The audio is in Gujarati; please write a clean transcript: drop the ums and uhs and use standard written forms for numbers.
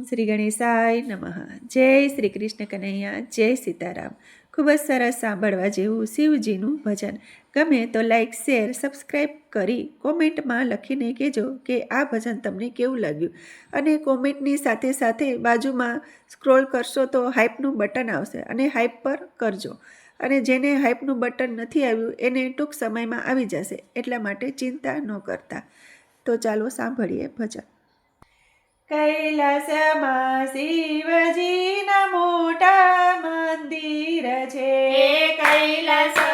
શ્રી ગણેશાય નમઃ. જય શ્રી કૃષ્ણ કનૈયા, જય સીતારામ. ખૂબ જ સરસ સાંભળવા જેવું શિવજીનું ભજન. ગમે તો લાઈક, શેર, સબસ્ક્રાઈબ કરી કોમેન્ટમાં લખીને કહેજો કે આ ભજન તમને કેવું લાગ્યું. અને કોમેન્ટની સાથે સાથે બાજુમાં સ્ક્રોલ કરશો તો હાઈપનું બટન આવશે અને હાઈપ પર કરજો. અને જેને હાઈપનું બટન નથી આવ્યું એને ટૂંક સમયમાં આવી જશે, એટલા માટે ચિંતા ન કરતા. તો ચાલો સાંભળીએ ભજન. કૈલાસમાં શિવજીના મોટા મંદિર છે. કૈલાસ